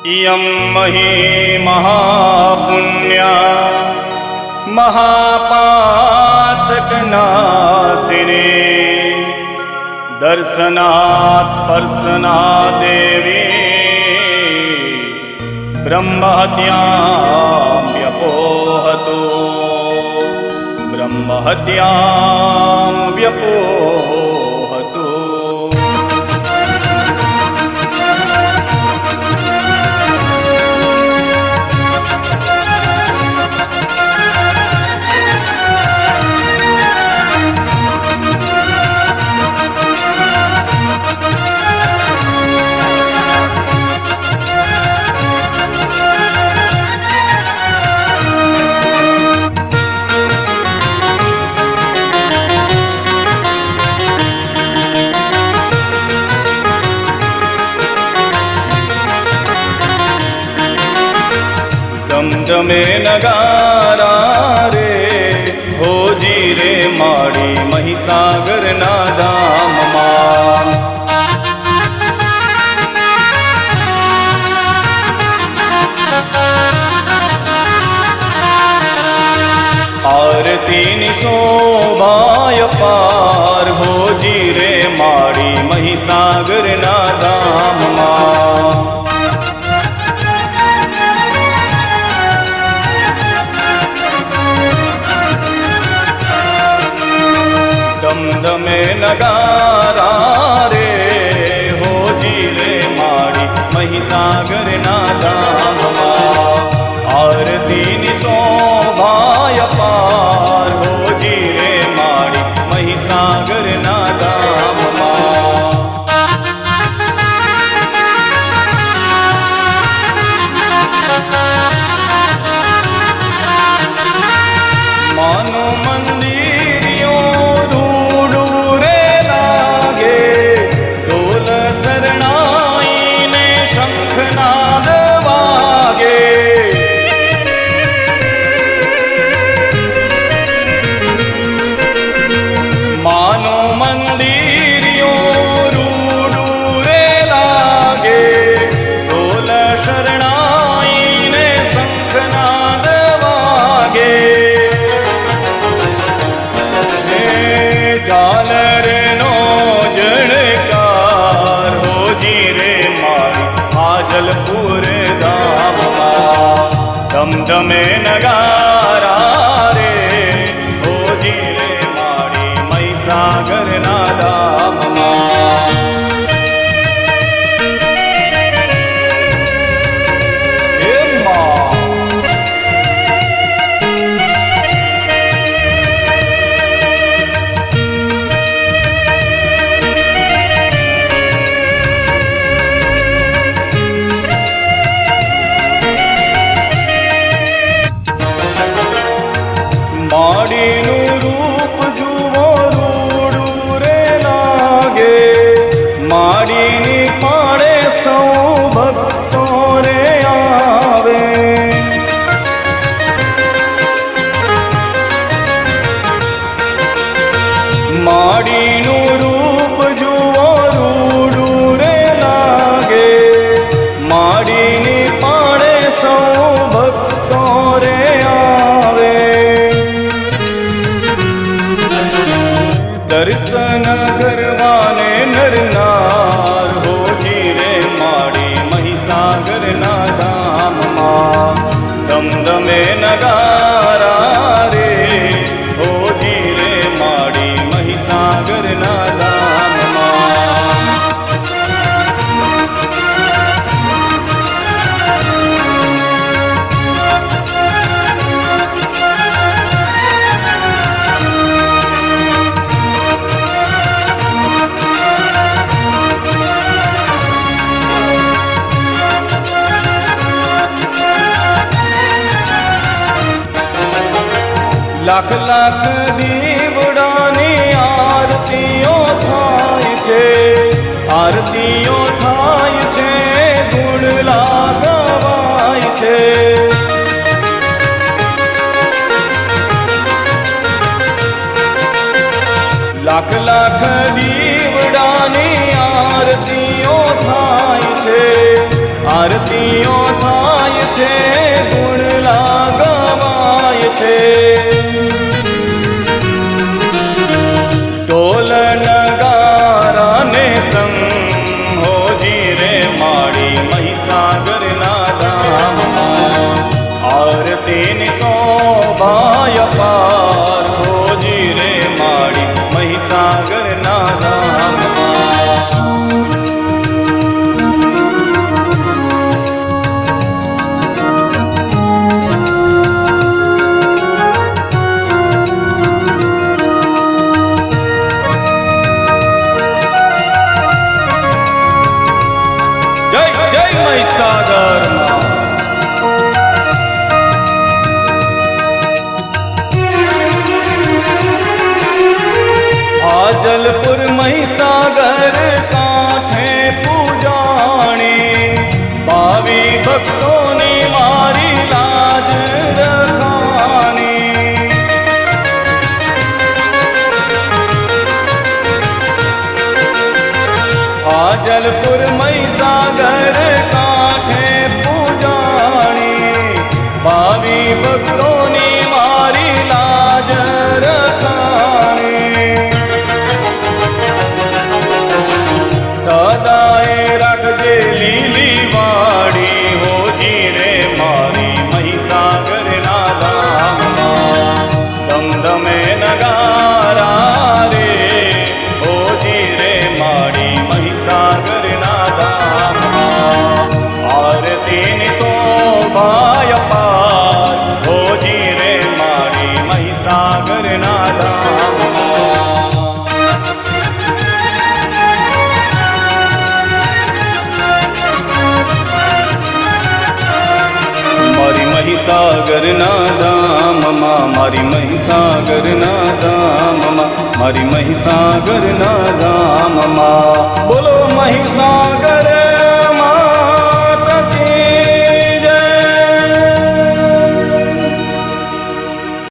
इयं मही महापुण्या महापातकनाशिनी दर्शनात् स्पर्शनात् देवी ब्रह्महत्यां व्यपोहतु ब्रह्महत्यां व्यपोहतु। दमदमे नगारा रे होजी रे माड़ी महिसागर ना धाम मां। आरती नि शोभाय पार होजी रे माड़ी महिसागर ना धाम मां। दमदमे नगारा रे होजी रे माड़ी महिसागर ना धाम मां। आरती नि शोभाय पार होजी रे माड़ी महिसागर ना धाम मां। मानो मंदिरियों मानो मंदिरियों रूडूरे लागे ढोल शरणाई ने शंखनाद वागे। झालर नो जड़कार होजी रे मारी हाजलपुर धाम मां। दमदमे नगारा रे होजी रे मारी महिसागर ना धाम मां। हे मां माड़ीनु रूप जुवो रूडू रे लागे माड़ीनी पाड़े सौ भक्तों रे आवे। माड़ीनु रूप जुवो रूडू रे लागे माड़ीनी पाड़े सौ भक्तों रे आवे। दर्शन करवाने नर नार होजी रे माड़ी महिसागर ना धाम मां। दमदमे नगारा रे होजी रे माड़ी महिसागर ना धाम मां। लाख लाख दीवડાની આરતીઓ થાય છે આરતીઓ થાય છે ગુણ લાગવાય છે। લાખ લાખ દીવડાની આરતીઓ થાય છે આરતીઓ થાય છે, ગુણ લાગવાય છે. ઢોલ નગારા ને સંગ હોજી રે માડી મહીસાગરના ધામમાં. આરતીની શોભાય પાર હોજી રે માડી મહીસાગરના ધામમાં. જય જય મહીસાગરમાં. હાજલપુર મહીસાગર કાંઠે પૂજાણી, ભાવી ભક્તોની મારી લાજ રખાણી. હાજલપુર મહીસાગર કાંઠે પૂજાણી, ભાવી ભક્તોની મારી લાજ રખાણી. સદાય રાખજે લીલી વાડી હોજી રે મારી મહીસાગરના ધામમાં. ધમધમે નગારા રે હોજી રે મારી મહીસાગરના ધામમાં. આરતીની શોભાય પાર હોજી રે મારી મહીસાગરના ધામમાં. મારી મહીસાગરના ધામમાં, મારી મહીસાગરના ધામમાં, મારી મહીસાગરના ધામમાં. બોલો મહીસા